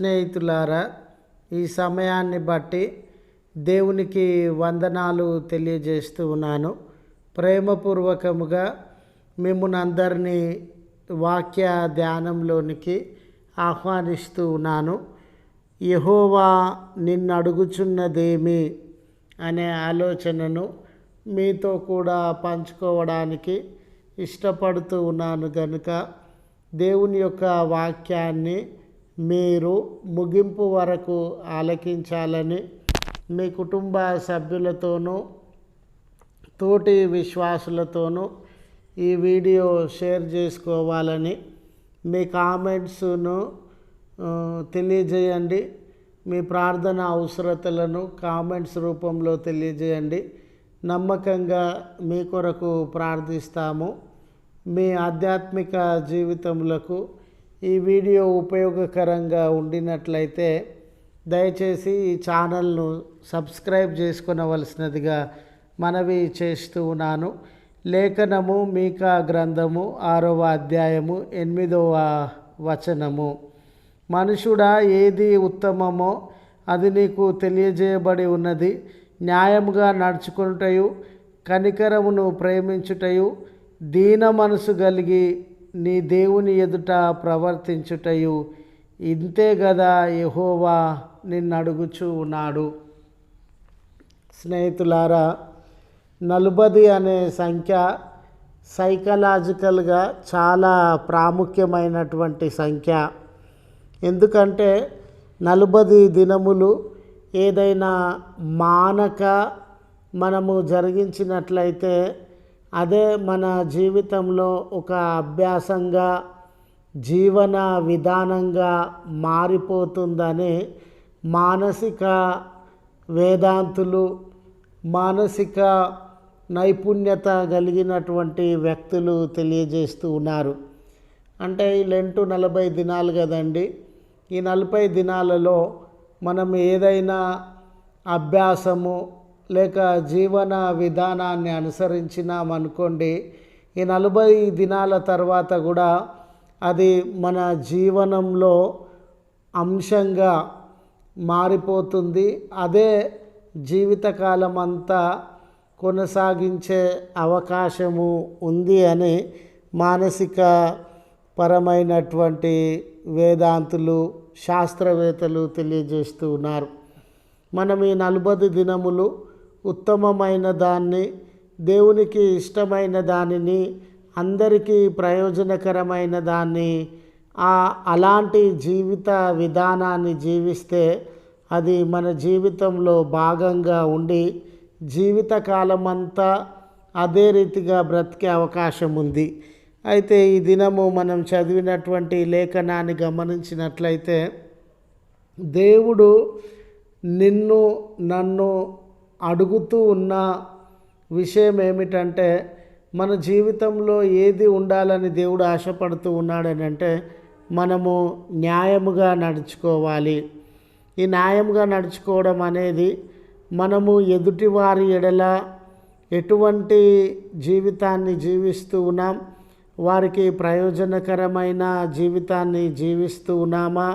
స్నేహితులారా, ఈ సమయాన్ని బట్టి దేవునికి వందనాలు తెలియజేస్తూ ఉన్నాను. ప్రేమపూర్వకముగా మిమ్మల్ని అందరినీ వాక్య ధ్యానంలోనికి ఆహ్వానిస్తూ ఉన్నాను. యెహోవా నిన్ను అడుగుచున్నదేమి అనే ఆలోచనను మీతో కూడా పంచుకోవడానికి ఇష్టపడుతూ ఉన్నాను కనుక దేవుని యొక్క వాక్యాన్ని మీరు ముగింపు వరకు ఆలకించాలని మీ కుటుంబ సభ్యులతోనూ తోటి విశ్వాసులతోనూ ఈ వీడియో షేర్ చేసుకోవాలని మీ కామెంట్స్ను తెలియజేయండి. మీ ప్రార్థన అవసరతలను కామెంట్స్ రూపంలో తెలియజేయండి. నమ్మకంగా మీ కొరకు ప్రార్థిస్తాము. మీ ఆధ్యాత్మిక జీవితములకు ఈ వీడియో ఉపయోగకరంగా ఉండినట్లయితే దయచేసి ఈ ఛానల్ను సబ్స్క్రైబ్ చేసుకొనవలసినదిగా మనవి చేస్తూ ఉన్నాను. లేఖనము మీకా గ్రంథము 6వ అధ్యాయము 8వ వచనము. మనుషుడా, ఏది ఉత్తమమో అది నీకు తెలియజేయబడి ఉన్నది. న్యాయముగా నడుచుకొనుటయు కనికరమును ప్రేమించుటయు దీన మనసు కలిగి నీ దేవుని ఎదుట ప్రవర్తించుటయు ఇంతే గదా యెహోవా నిన్ను అడుగుచూ ఉన్నాడు. స్నేహితులారా, 40 అనే సంఖ్య సైకలాజికల్గా చాలా ప్రాముఖ్యమైనటువంటి సంఖ్య. ఎందుకంటే 40 దినములు ఏదైనా మానక మనము జరిగించినట్లయితే అదే మన జీవితంలో ఒక అభ్యాసంగా జీవన విధానంగా మారిపోతుందని మానసిక వేదాంతులు, మానసిక నైపుణ్యత కలిగినటువంటి వ్యక్తులు తెలియజేస్తూ ఉన్నారు. అంటే ఈ లెంటు 40 దినాలు కదండి. ఈ 40 దినాలలో మనం ఏదైనా అభ్యాసము లేక జీవన విధానాన్ని అనుసరించినామనుకోండి, ఈ 40 దినాల తర్వాత కూడా అది మన జీవనంలో అంశంగా మారిపోతుంది. అదే జీవితకాలం అంతా కొనసాగించే అవకాశము ఉంది అని మానసిక పరమైనటువంటి వేదాంతులు, శాస్త్రవేత్తలు తెలియజేస్తూ ఉన్నారు. మనం ఈ 40 దినములు ఉత్తమమైన దాన్ని, దేవునికి ఇష్టమైన దానిని, అందరికీ ప్రయోజనకరమైన దాన్ని, అలాంటి జీవిత విధానాన్ని జీవిస్తే అది మన జీవితంలో భాగంగా ఉండి జీవితకాలం అంతా అదే రీతిగా బ్రతికే అవకాశం ఉంది. అయితే ఈ దినము మనం చదివినటువంటి లేఖనాన్ని గమనించినట్లయితే దేవుడు నిన్ను నన్ను అడుగుతూ ఉన్న విషయం ఏమిటంటే, మన జీవితంలో ఏది ఉండాలని దేవుడు ఆశపడుతూ ఉన్నాడని అంటే మనము న్యాయముగా నడుచుకోవాలి. ఈ న్యాయముగా నడుచుకోవడం అనేది మనము ఎదుటివారి ఎడల ఎటువంటి జీవితాన్ని జీవిస్తూ ఉన్నాం, వారికి ప్రయోజనకరమైన జీవితాన్ని జీవిస్తూ ఉన్నామా,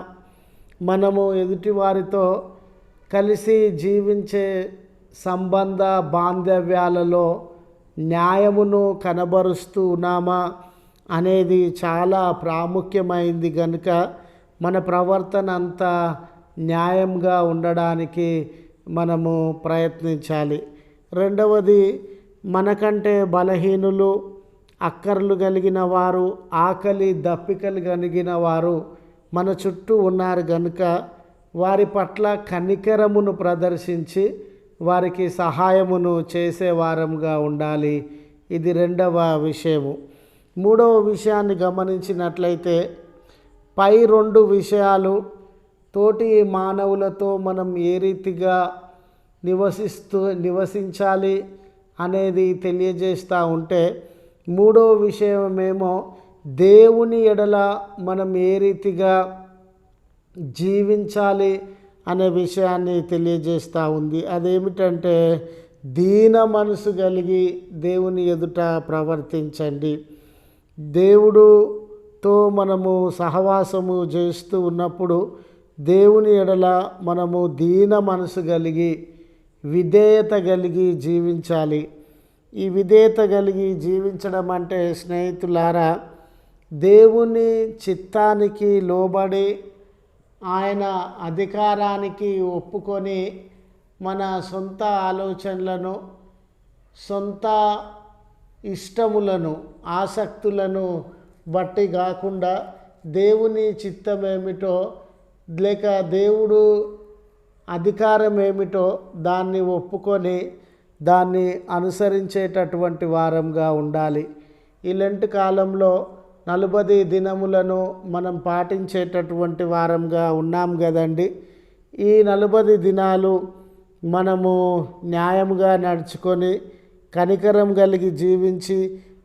మనము ఎదుటివారితో కలిసి జీవించే సంబంధ బాంధవ్యాలలో న్యాయమును కనబరుస్తూ ఉన్నామా అనేది చాలా ప్రాముఖ్యమైంది. కనుక మన ప్రవర్తన అంతా న్యాయంగా ఉండడానికి మనము ప్రయత్నించాలి. రెండవది, మనకంటే బలహీనులు, అక్కర్లు కలిగిన వారు, ఆకలి దప్పికలు కలిగిన వారు మన చుట్టూ ఉన్నారు కనుక వారి పట్ల కనికరమును ప్రదర్శించి వారికి సహాయమును చేసేవారంగా ఉండాలి. ఇది రెండవ విషయము. మూడవ విషయాన్ని గమనించినట్లయితే పై 2 విషయాలు తోటి మానవులతో మనం ఏ రీతిగా నివసించాలి అనేది తెలియజేస్తూ ఉంటే, మూడవ విషయమేమో దేవుని ఎడల మనం ఏ రీతిగా జీవించాలి అనే విషయాన్ని తెలియజేస్తూ ఉంది. అదేమిటంటే దీన మనసు కలిగి దేవుని ఎదుట ప్రవర్తించండి. దేవుడుతో మనము సహవాసము చేస్తూ ఉన్నప్పుడు దేవుని ఎడల మనము దీన మనసు కలిగి విధేయత కలిగి జీవించాలి. ఈ విధేయత కలిగి జీవించడం అంటే స్నేహితులారా, దేవుని చిత్తానికి లోబడి ఆయన అధికారానికి ఒప్పుకొని మన సొంత ఆలోచనలను, సొంత ఇష్టములను, ఆసక్తులను బట్టి కాకుండా దేవుని చిత్తం ఏమిటో లేక దేవుడు అధికారం ఏమిటో దాన్ని ఒప్పుకొని దాన్ని అనుసరించేటటువంటి వారంగా ఉండాలి. ఈ లెంట్ కాలంలో 40 దినములను మనం పాటించేటటువంటి వారంగా ఉన్నాం కదండి. ఈ 40 దినాలు మనము న్యాయముగా నడుచుకొని కనికరం కలిగి జీవించి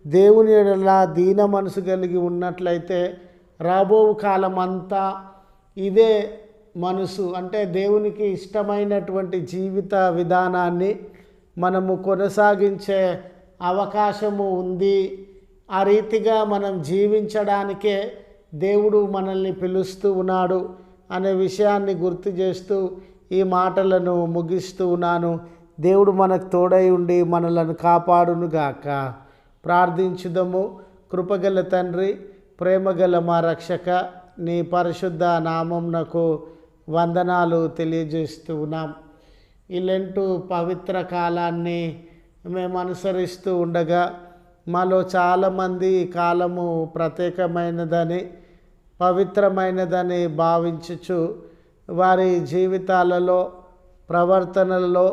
దేవుని ఎడల దీన మనసు కలిగి ఉన్నట్లయితే రాబో కాలం అంతా ఇదే మనసు అంటే దేవునికి ఇష్టమైనటువంటి జీవిత విధానాన్ని మనము కొనసాగించే అవకాశము ఉంది. ఆ రీతిగా మనం జీవించడానికే దేవుడు మనల్ని పిలుస్తూ ఉన్నాడు అనే విషయాన్ని గుర్తు చేస్తూ ఈ మాటలను ముగిస్తూ ఉన్నాను. దేవుడు మనకు తోడై ఉండి మనలను కాపాడునుగాక. ప్రార్థించుదము. కృపగల తండ్రి, ప్రేమగల మా రక్షక, నీ పరిశుద్ధ నామమునకు వందనాలు తెలియజేస్తూ ఉన్నాం. ఈ లెంటు పవిత్ర కాలాన్ని మేము అనుసరిస్తూ ఉండగా మాలో చాలామంది ఈ కాలము ప్రత్యేకమైనదని, పవిత్రమైనదని భావించుచు వారి జీవితాలలో, ప్రవర్తనలలో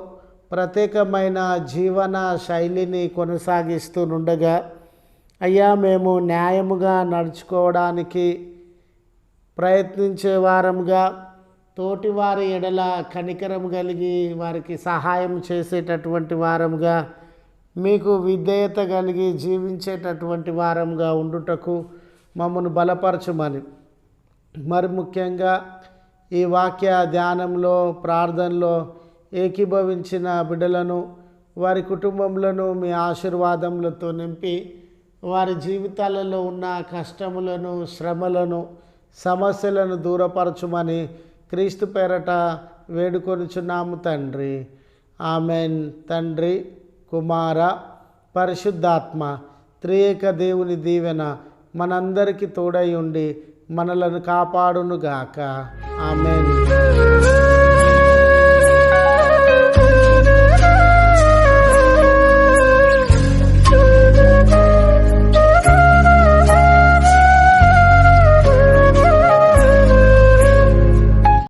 ప్రత్యేకమైన జీవన శైలిని కొనసాగిస్తూనుండగా, అయ్యా మేము న్యాయముగా నడుచుకోవడానికి ప్రయత్నించే వారంగా, తోటివారి ఎడల కనికరం కలిగి వారికి సహాయం చేసేటటువంటి వారంగా, మీకు విధేయత కలిగి జీవించేటటువంటి వారంగా ఉండుటకు మమ్మను బలపరచమని, మరి ముఖ్యంగా ఈ వాక్య ధ్యానంలో, ప్రార్థనలో ఏకీభవించిన బిడ్డలను, వారి కుటుంబములను మీ ఆశీర్వాదములతో నింపి వారి జీవితాలలో ఉన్న కష్టములను, శ్రమలను, సమస్యలను దూరపరచుమని క్రీస్తు పేరట వేడుకొనుచున్నాము తండ్రి. ఆమెన్. తండ్రి, కుమార, పరిశుద్ధాత్మ త్రియేక దేవుని దీవెన మనందరికీ తోడై ఉండి మనలను కాపాడునుగాక. ఆమెన్.